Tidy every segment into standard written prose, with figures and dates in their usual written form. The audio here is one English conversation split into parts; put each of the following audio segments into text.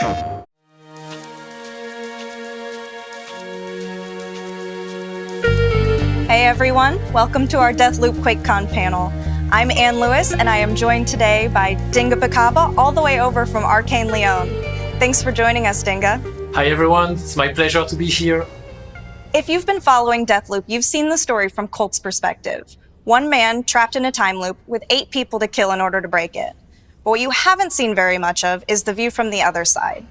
Hey everyone, welcome to our Deathloop QuakeCon panel. I'm Ann Lewis, and I am joined today by Dinga Bakaba, all the way over from Arkane Lyon. Thanks for joining us, Dinga. Hi everyone, it's my pleasure to be here. If you've been following Deathloop, you've seen the story from Colt's perspective. One man trapped in a time loop with 8 people to kill in order to break it. But what you haven't seen very much of is the view from the other side.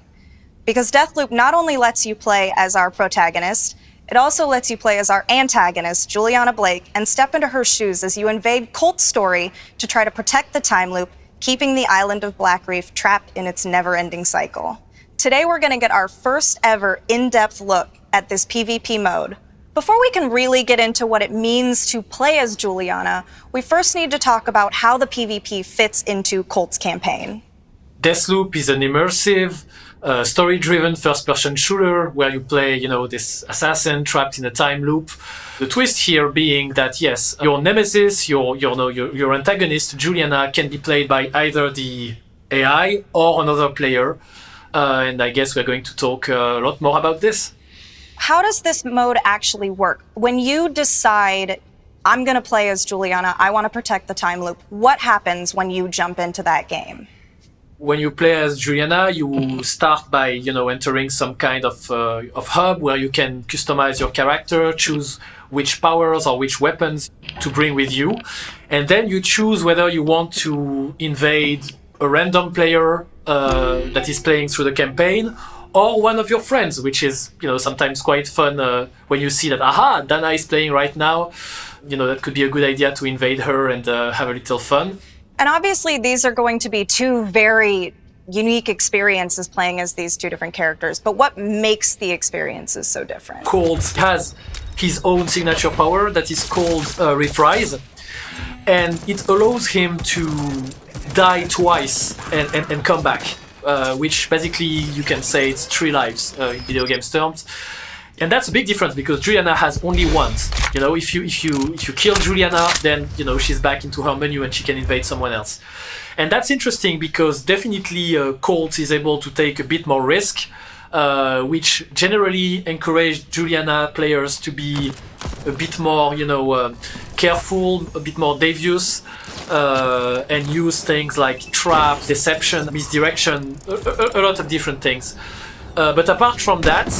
Because Deathloop not only lets you play as our protagonist, it also lets you play as our antagonist, Julianna Blake, and step into her shoes as you invade Colt's story to try to protect the time loop, keeping the island of Black Reef trapped in its never-ending cycle. Today we're going to get our first ever in-depth look at this PvP mode. Before we can really get into what it means to play as Juliana, we first need to talk about how the PvP fits into Colt's campaign. Deathloop is an immersive, story-driven first-person shooter where you play, this assassin trapped in a time loop. The twist here being that, yes, your nemesis, your antagonist, Juliana, can be played by either the AI or another player. And I guess we're going to talk a lot more about this. How does this mode actually work? When you decide, I'm going to play as Juliana, I want to protect the time loop, what happens when you jump into that game? When you play as Juliana, you start by, entering some kind of hub where you can customize your character, choose which powers or which weapons to bring with you. And then you choose whether you want to invade a random player that is playing through the campaign, or one of your friends, which is, sometimes quite fun when you see that, Dana is playing right now. That could be a good idea to invade her and have a little fun. And obviously, these are going to be 2 very unique experiences playing as these 2 different characters. But what makes the experiences so different? Colt has his own signature power that is called Reprise. And it allows him to die twice and come back, which basically you can say it's 3 lives in video games terms. And that's a big difference because Juliana has only once. If you kill Juliana, then she's back into her menu and she can invade someone else. And that's interesting because definitely Colt is able to take a bit more risk, which generally encourage Juliana players to be a bit more, careful, a bit more devious, and use things like trap, deception, misdirection, a lot of different things. But apart from that,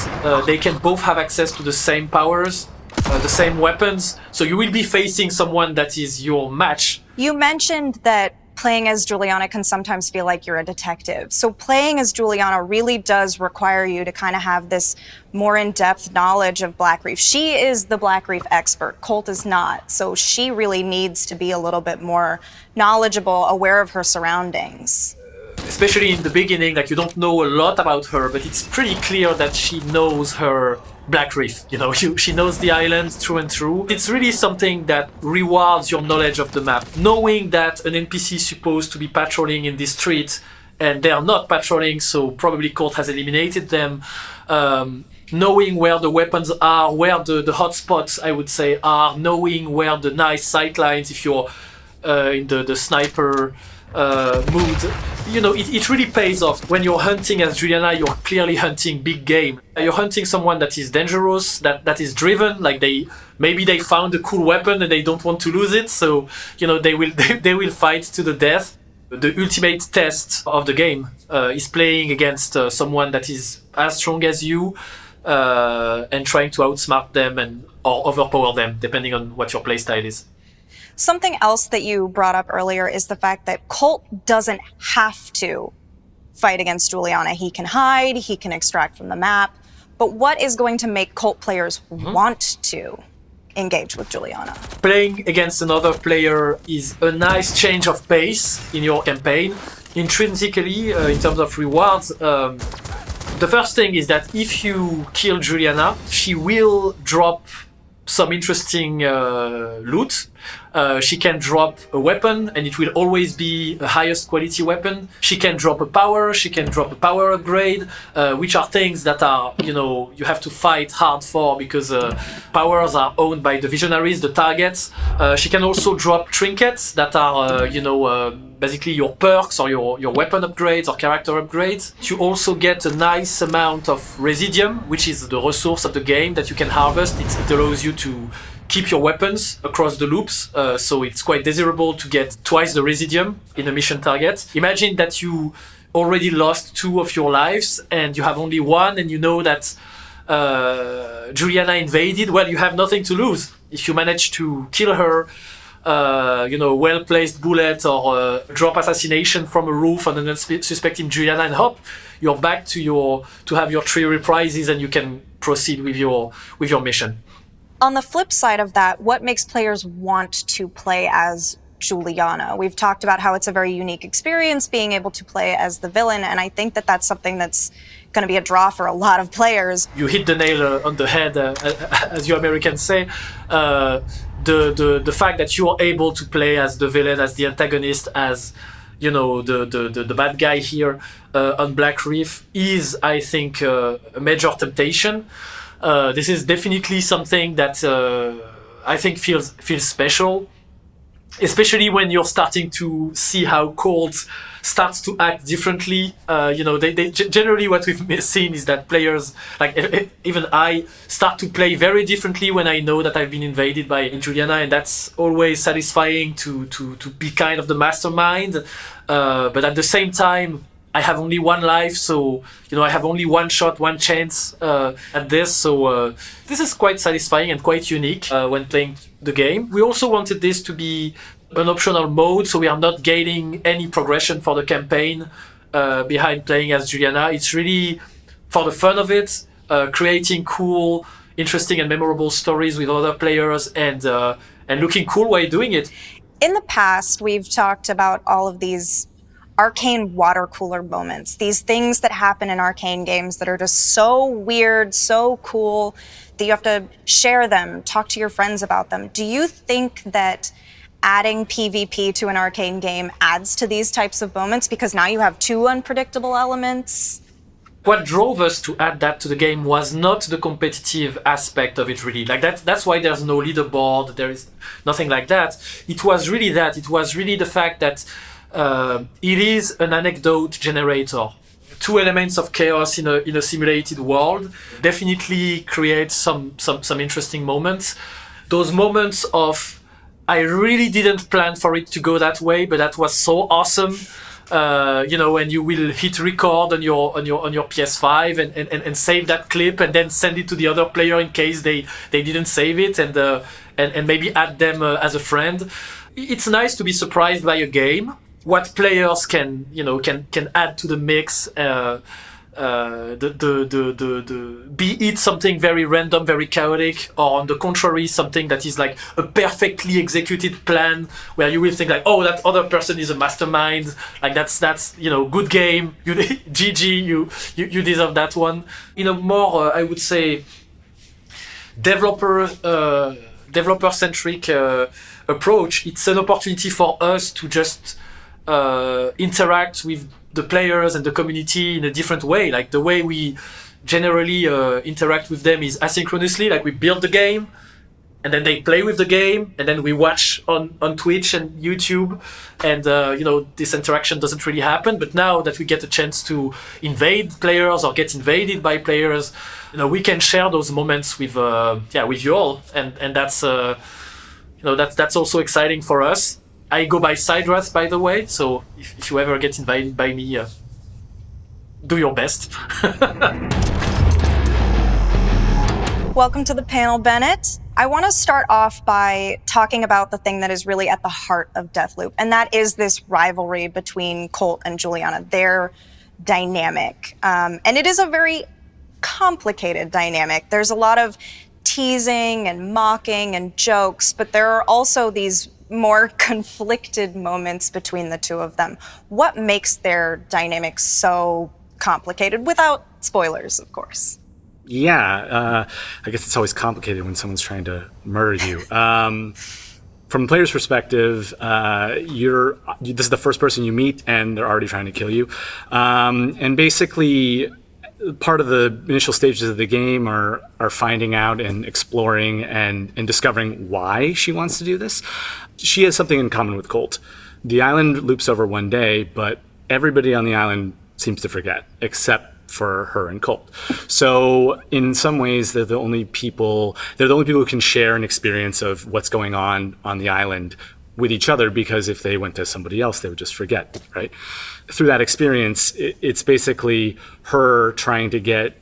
they can both have access to the same powers, the same weapons, so you will be facing someone that is your match. You mentioned that playing as Juliana can sometimes feel like you're a detective. So playing as Juliana really does require you to kind of have this more in-depth knowledge of Black Reef. She is the Black Reef expert, Colt is not. So she really needs to be a little bit more knowledgeable, aware of her surroundings. Especially in the beginning, you don't know a lot about her, but it's pretty clear that she knows her Black Reef. She knows the island through and through. It's really something that rewards your knowledge of the map. Knowing that an NPC is supposed to be patrolling in this street, and they are not patrolling, so probably Colt has eliminated them. Knowing where the weapons are, where the hot spots, I would say, are. Knowing where the nice sightlines, if you're in the sniper mood. It really pays off. When you're hunting as Juliana, you're clearly hunting big game. You're hunting someone that is dangerous, that is driven, maybe they found a cool weapon and they don't want to lose it, so they will fight to the death. The ultimate test of the game is playing against someone that is as strong as you and trying to outsmart them or overpower them, depending on what your playstyle is. Something else that you brought up earlier is the fact that Colt doesn't have to fight against Juliana. He can hide, he can extract from the map. But what is going to make Colt players want to engage with Juliana? Playing against another player is a nice change of pace in your campaign. Intrinsically, in terms of rewards, the first thing is that if you kill Juliana, she will drop some interesting loot. She can drop a weapon and it will always be the highest quality weapon. She can drop a power, she can drop a power upgrade, which are things that are, you have to fight hard for because powers are owned by the visionaries, the targets. She can also drop trinkets that are, basically your perks or your weapon upgrades or character upgrades. You also get a nice amount of residium, which is the resource of the game that you can harvest. It allows you to keep your weapons across the loops, so it's quite desirable to get twice the residium in a mission target. Imagine that you already lost 2 of your lives and you have only 1, and you know that Juliana invaded. Well, you have nothing to lose. If you manage to kill her, well-placed bullet or drop assassination from a roof on an unsuspecting Juliana and hop, you're back to have your 3 reprises and you can proceed with your mission. On the flip side of that, what makes players want to play as Juliana? We've talked about how it's a very unique experience being able to play as the villain, and I think that that's something that's going to be a draw for a lot of players. You hit the nail on the head, as you Americans say. The fact that you're able to play as the villain, as the antagonist, as the bad guy here on Black Reef is, I think, a major temptation. This is definitely something that I think feels special, especially when you're starting to see how Colt starts to act differently. They generally what we've seen is that players, like even I, start to play very differently when I know that I've been invaded by Juliana, and that's always satisfying to be kind of the mastermind. But at the same time, I have only 1 life, so I have only 1 shot, 1 chance at this. So this is quite satisfying and quite unique when playing the game. We also wanted this to be an optional mode, so we are not gaining any progression for the campaign behind playing as Juliana. It's really for the fun of it, creating cool, interesting, and memorable stories with other players, and looking cool while doing it. In the past, we've talked about all of these Arcane water cooler moments, these things that happen in Arcane games that are just so weird, so cool, that you have to share them, talk to your friends about them. Do you think that adding PvP to an Arcane game adds to these types of moments because now you have 2 unpredictable elements? What drove us to add that to the game was not the competitive aspect of it, really. Like that's why there's no leaderboard, there is nothing like that. It was really the fact that it is an anecdote generator. 2 elements of chaos in a simulated world definitely create some interesting moments. Those moments of I really didn't plan for it to go that way, but that was so awesome. When you will hit record on your PS5 and save that clip and then send it to the other player in case they didn't save it, and maybe add them as a friend. It's nice to be surprised by a game. What players can add to the mix, be it something very random, very chaotic, or on the contrary, something that is like a perfectly executed plan where you will think like, oh, that other person is a mastermind. Like that's good game. GG, you deserve that one. More I would say developer-centric approach. It's an opportunity for us to just interact with the players and the community in a different way. Like the way we generally interact with them is asynchronously. Like we build the game and then they play with the game and then we watch on Twitch and YouTube, and this interaction doesn't really happen. But now that we get a chance to invade players or get invaded by players, we can share those moments with you all, and that's that's also exciting for us. I go by Sidrath, by the way, so if you ever get invited by me, do your best. Welcome to the panel, Bennett. I want to start off by talking about the thing that is really at the heart of Deathloop, and that is this rivalry between Colt and Juliana, their dynamic. And it is a very complicated dynamic. There's a lot of teasing and mocking and jokes, but there are also these more conflicted moments between the 2 of them. What makes their dynamic so complicated, without spoilers, of course? Yeah, I guess it's always complicated when someone's trying to murder you. from the player's perspective, this is the first person you meet, and they're already trying to kill you. And basically, part of the initial stages of the game are finding out and exploring and discovering why she wants to do this. She has something in common with Colt. The island loops over one day, but everybody on the island seems to forget, except for her and Colt. So in some ways, they're the only people who can share an experience of what's going on the island with each other, because if they went to somebody else, they would just forget, right? Through that experience, it's basically her trying to get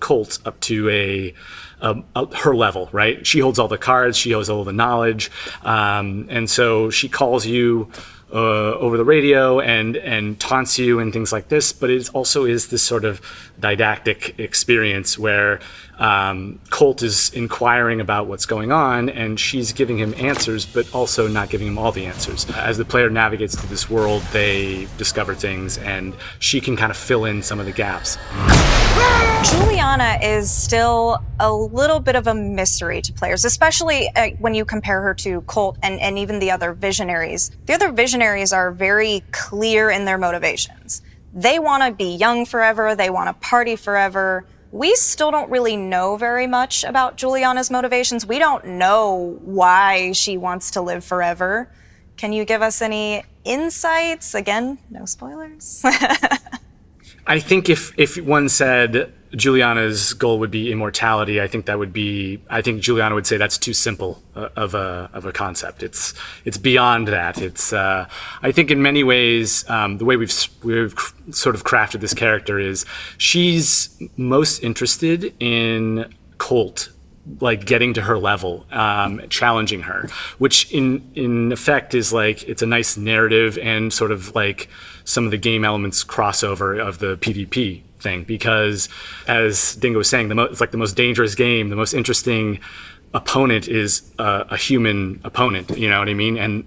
Colt up to her level, right? She holds all the cards, she holds all the knowledge, and so she calls you over the radio and taunts you and things like this, but it also is this sort of didactic experience where Colt is inquiring about what's going on, and she's giving him answers, but also not giving him all the answers. As the player navigates through this world, they discover things, and she can kind of fill in some of the gaps. Juliana is still a little bit of a mystery to players, especially when you compare her to Colt and even the other visionaries. The other visionaries are very clear in their motivations. They want to be young forever, they want to party forever. We still don't really know very much about Juliana's motivations. We don't know why she wants to live forever. Can you give us any insights? Again, no spoilers. I think if one said Juliana's goal would be immortality, I think Juliana would say that's too simple of a concept. It's beyond that. It's I think in many ways the way we've sort of crafted this character is she's most interested in Colt, like getting to her level, challenging her, which in effect is like, it's a nice narrative and sort of like some of the game elements crossover of the PvP thing, because as Dinga was saying, it's like the most dangerous game, the most interesting opponent is a human opponent, you know what I mean? And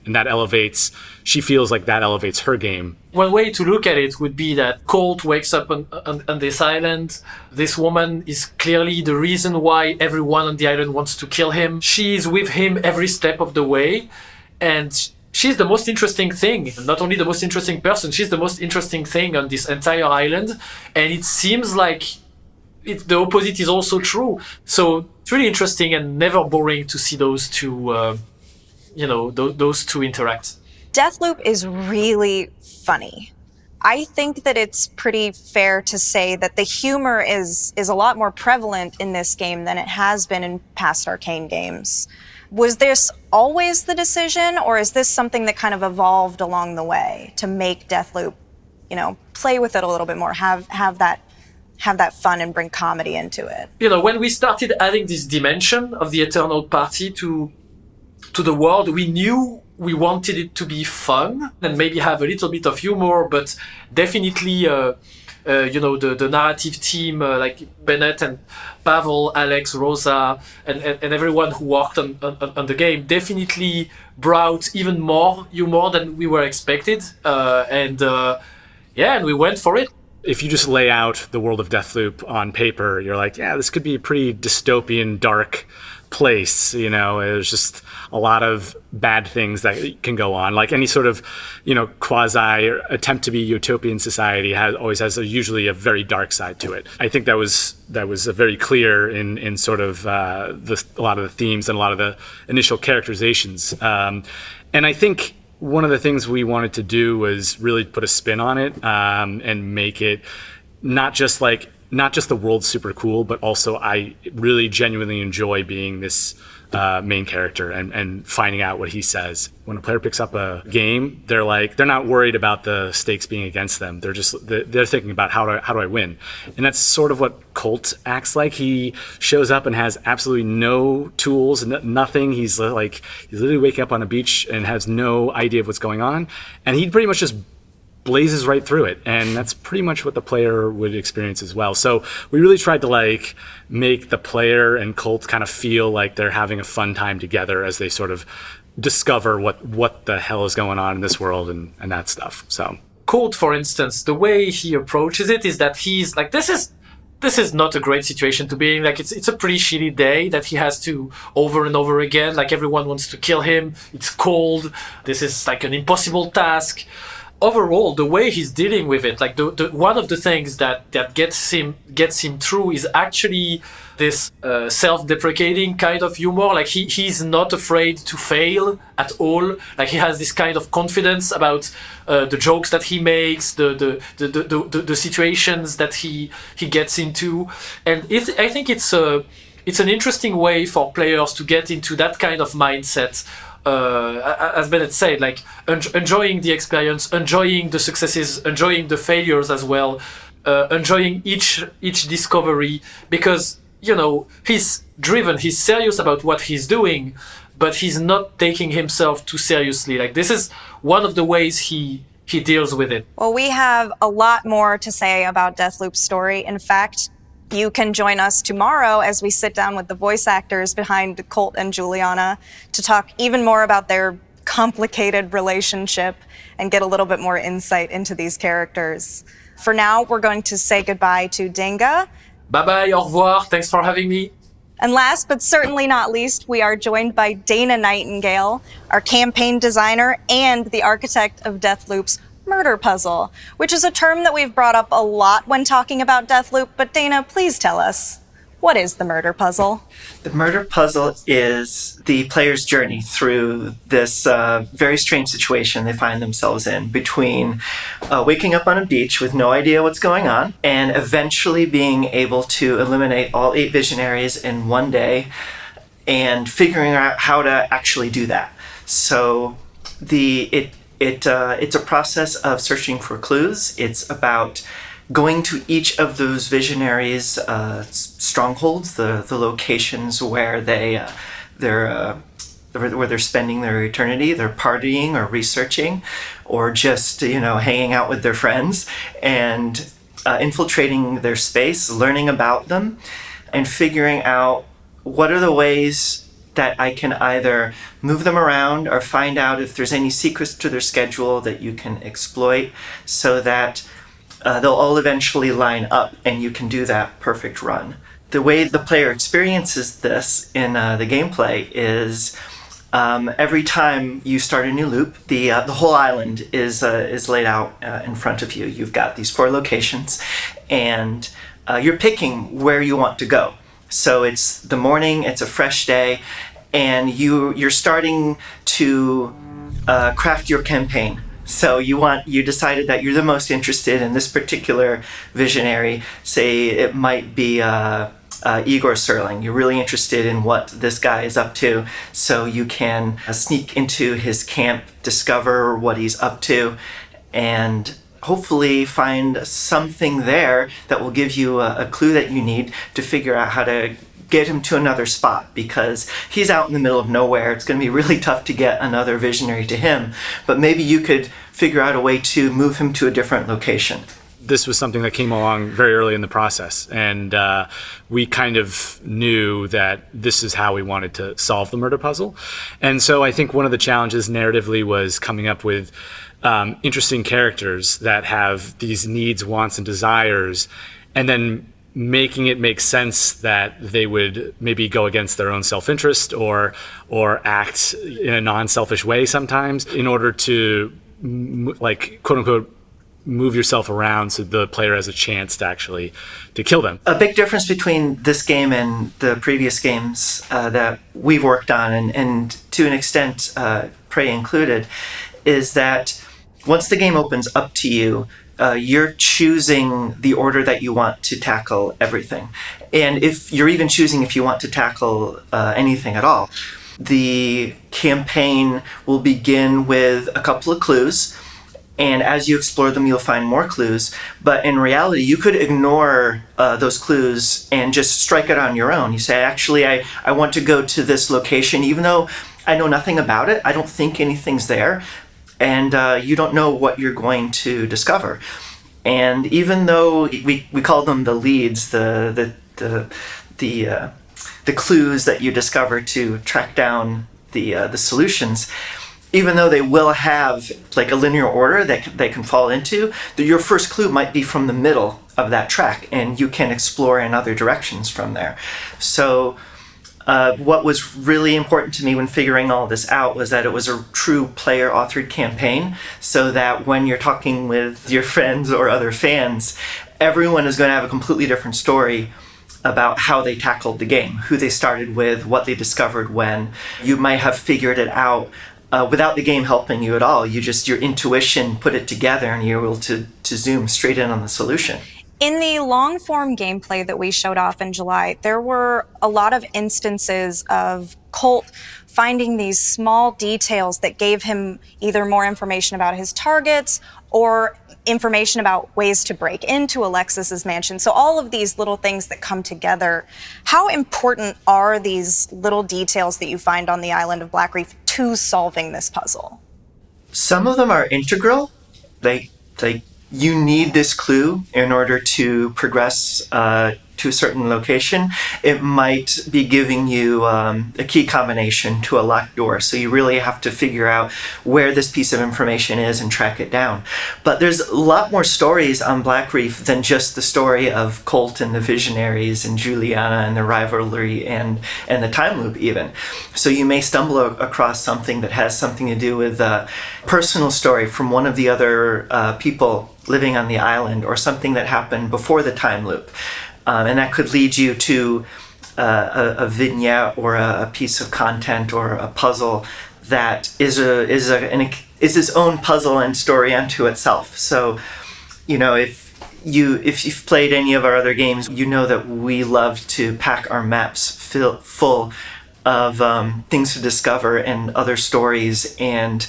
she feels like that elevates her game. One way to look at it would be that Colt wakes up on this island. This woman is clearly the reason why everyone on the island wants to kill him. She's with him every step of the way, and she's the most interesting thing. Not only the most interesting person, she's the most interesting thing on this entire island. And it seems like the opposite is also true. So it's really interesting and never boring to see those two, those two interact. Deathloop is really funny. I think that it's pretty fair to say that the humor is a lot more prevalent in this game than it has been in past Arcane games. Was this always the decision, or is this something that kind of evolved along the way to make Deathloop, play with it a little bit more, have that fun and bring comedy into it? When we started adding this dimension of the Eternal Party to the world, we knew we wanted it to be fun and maybe have a little bit of humor, but definitely, the narrative team, like Bennett and Pavel, Alex, Rosa, and everyone who worked on the game definitely brought even more humor than we were expected. And we went for it. If you just lay out the world of Deathloop on paper, you're like, yeah, this could be a pretty dystopian, dark place. There's just a lot of bad things that can go on. Like any sort of, quasi or attempt to be utopian society always has usually a very dark side to it. I think that was very clear in sort of a lot of the themes and a lot of the initial characterizations. And I think one of the things we wanted to do was really put a spin on it, and make it not just the world super cool, but also I really genuinely enjoy being this main character and finding out what he says. When a player picks up a game, they're not worried about the stakes being against them. They're thinking about how do I win, and that's sort of what Colt acts like. He shows up and has absolutely no tools, nothing. He's literally waking up on a beach and has no idea of what's going on, and he pretty much just blazes right through it, and that's pretty much what the player would experience as well. So we really tried to make the player and Colt kind of feel like they're having a fun time together as they sort of discover what the hell is going on in this world and that stuff. So Colt, for instance, the way he approaches it is that he's like, this is this is not a great situation to be in. Like, it's a pretty shitty day that he has to over and over again. Like, everyone wants to kill him. It's cold. This is like an impossible task. Overall, the way he's dealing with it, like the one of the things that gets him through is actually this self-deprecating kind of humor. Like he's not afraid to fail at all. Like he has this kind of confidence about the jokes that he makes, the situations that he gets into, and I think it's an interesting way for players to get into that kind of mindset. As Bennett said, like enjoying the experience, enjoying the successes, enjoying the failures as well, enjoying each discovery, because he's driven, he's serious about what he's doing, but he's not taking himself too seriously. Like this is one of the ways he deals with it. Well, we have a lot more to say about Deathloop's story. In fact, you can join us tomorrow as we sit down with the voice actors behind Colt and Juliana to talk even more about their complicated relationship and get a little bit more insight into these characters. For now, we're going to say goodbye to Dinga. Bye-bye, au revoir, thanks for having me. And last but certainly not least, we are joined by Dana Nightingale, our campaign designer and the architect of Deathloop's murder puzzle, which is a term that we've brought up a lot when talking about Deathloop. But Dana, please tell us, what is the murder puzzle? The murder puzzle is the player's journey through this very strange situation they find themselves in between waking up on a beach with no idea what's going on and eventually being able to eliminate all 8 visionaries in one day and figuring out how to actually do that. So it's a process of searching for clues. It's about going to each of those visionaries' strongholds, the locations where they're spending their eternity. They're partying or researching, or just hanging out with their friends, and infiltrating their space, learning about them, and figuring out what are the ways that I can either move them around or find out if there's any secrets to their schedule that you can exploit, so that they'll all eventually line up and you can do that perfect run. The way the player experiences this in the gameplay is every time you start a new loop, the whole island is laid out in front of you. You've got these 4 locations, and you're picking where you want to go. So it's the morning, it's a fresh day, and you're starting to craft your campaign. So you decided that you're the most interested in this particular visionary. Say it might be Igor Serling. You're really interested in what this guy is up to, so you can sneak into his camp, discover what he's up to, and hopefully find something there that will give you a clue that you need to figure out how to get him to another spot, because he's out in the middle of nowhere. It's going to be really tough to get another visionary to him, but maybe you could figure out a way to move him to a different location. This was something that came along very early in the process, and we kind of knew that this is how we wanted to solve the murder puzzle. And so I think one of the challenges narratively was coming up with interesting characters that have these needs, wants, and desires, and then making it make sense that they would maybe go against their own self-interest or act in a non-selfish way sometimes in order to, like, quote unquote, move yourself around so the player has a chance to kill them. A big difference between this game and the previous games that we've worked on, and to an extent Prey included, is that once the game opens up to you, you're choosing the order that you want to tackle everything. And if you're even choosing if you want to tackle anything at all, the campaign will begin with a couple of clues. And as you explore them, you'll find more clues. But in reality, you could ignore those clues and just strike it on your own. You say, actually, I want to go to this location, even though I know nothing about it. I don't think anything's there. And you don't know what you're going to discover. And even though we call them the leads, the clues that you discover to track down the solutions, even though they will have like a linear order that they can fall into, your first clue might be from the middle of that track, and you can explore in other directions from there. So what was really important to me when figuring all this out was that it was a true player-authored campaign, so that when you're talking with your friends or other fans, everyone is going to have a completely different story about how they tackled the game, who they started with, what they discovered when. You might have figured it out without the game helping you at all. Your intuition put it together, and you're able to zoom straight in on the solution. In the long-form gameplay that we showed off in July, there were a lot of instances of Colt finding these small details that gave him either more information about his targets or information about ways to break into Alexis's mansion. So all of these little things that come together, how important are these little details that you find on the island of Black Reef to solving this puzzle? Some of them are integral. You need this clue in order to progress to a certain location. It might be giving you a key combination to a locked door, so you really have to figure out where this piece of information is and track it down. But there's a lot more stories on Black Reef than just the story of Colt and the Visionaries and Juliana and the rivalry and the time loop even. So you may stumble across something that has something to do with a personal story from one of the other people living on the island, or something that happened before the time loop. And that could lead you to a vignette or a piece of content or a puzzle that is its own puzzle and story unto itself. So, if you've played any of our other games, you know that we love to pack our maps full of things to discover and other stories and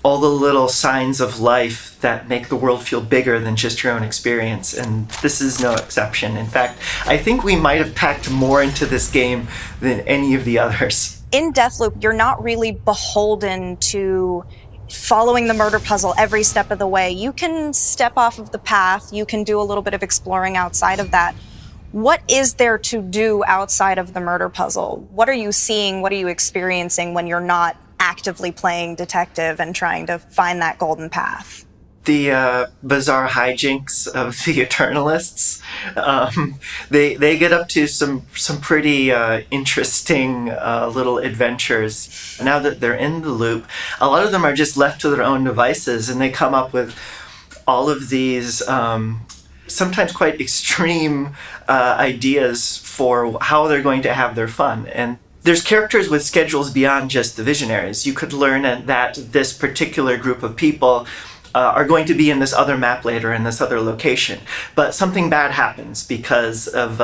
all the little signs of life that make the world feel bigger than just your own experience. And this is no exception. In fact, I think we might have packed more into this game than any of the others. In Deathloop, you're not really beholden to following the murder puzzle every step of the way. You can step off of the path. You can do a little bit of exploring outside of that. What is there to do outside of the murder puzzle? What are you seeing? What are you experiencing when you're not actively playing detective and trying to find that golden path? The bizarre hijinks of the Eternalists. They get up to some pretty interesting little adventures. Now that they're in the loop, a lot of them are just left to their own devices, and they come up with all of these sometimes quite extreme ideas for how they're going to have their fun. And there's characters with schedules beyond just the Visionaries. You could learn that this particular group of people are going to be in this other map later in this other location. But something bad happens because of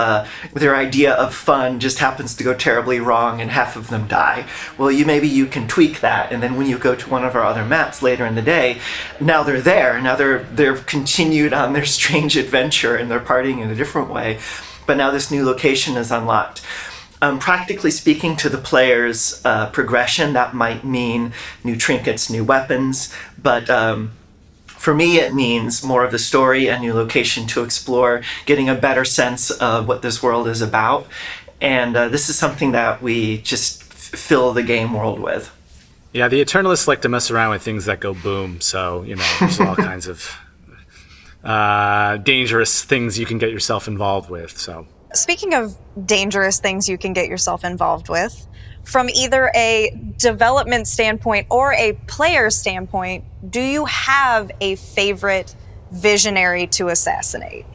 their idea of fun just happens to go terribly wrong and half of them die. Well, maybe you can tweak that, and then when you go to one of our other maps later in the day, now they're there. Now they're continued on their strange adventure and they're partying in a different way. But now this new location is unlocked. Practically speaking, to the player's progression, that might mean new trinkets, new weapons, but for me it means more of the story, a new location to explore, getting a better sense of what this world is about, and this is something that we just fill the game world with. Yeah, the Eternalists like to mess around with things that go boom, so, there's all kinds of dangerous things you can get yourself involved with, so... Speaking of dangerous things you can get yourself involved with, from either a development standpoint or a player standpoint, do you have a favorite visionary to assassinate?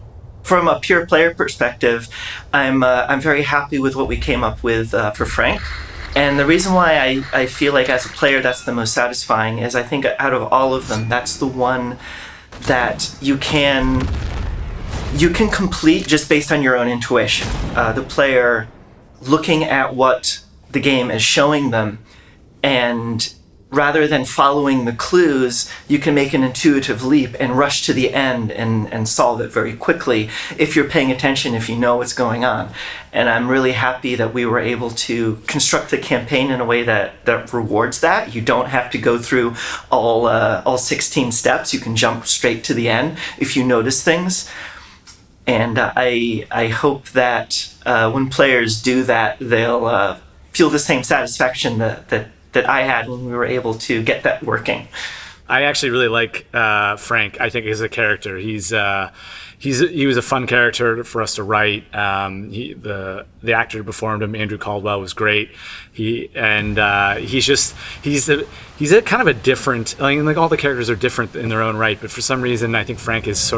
From a pure player perspective, I'm very happy with what we came up with for Frank. And the reason why I feel like as a player that's the most satisfying is I think out of all of them, that's the one that you can complete just based on your own intuition. The player looking at what the game is showing them, and rather than following the clues, you can make an intuitive leap and rush to the end and solve it very quickly if you're paying attention, if you know what's going on. And I'm really happy that we were able to construct the campaign in a way that rewards that. You don't have to go through all 16 steps. You can jump straight to the end if you notice things. And I hope that when players do that, they'll feel the same satisfaction that I had when we were able to get that working. I actually really like Frank. I think as a character, he's he was a fun character for us to write. The actor who performed him, Andrew Caldwell, was great. He's a kind of a different. I mean, like all the characters are different in their own right, but for some reason, I think Frank is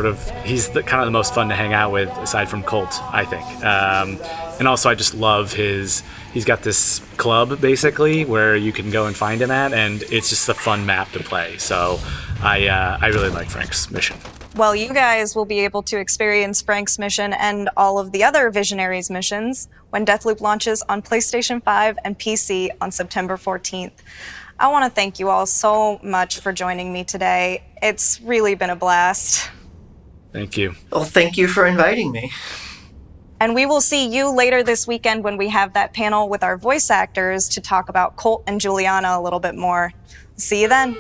he's kind of the most fun to hang out with, aside from Colt, I think. And also, I just love he's got this club, basically, where you can go and find him at, and it's just a fun map to play. So I really like Frank's mission. Well, you guys will be able to experience Frank's mission and all of the other Visionaries missions when Deathloop launches on PlayStation 5 and PC on September 14th. I want to thank you all so much for joining me today. It's really been a blast. Thank you. Well, thank you for inviting me. And we will see you later this weekend when we have that panel with our voice actors to talk about Colt and Juliana a little bit more. See you then.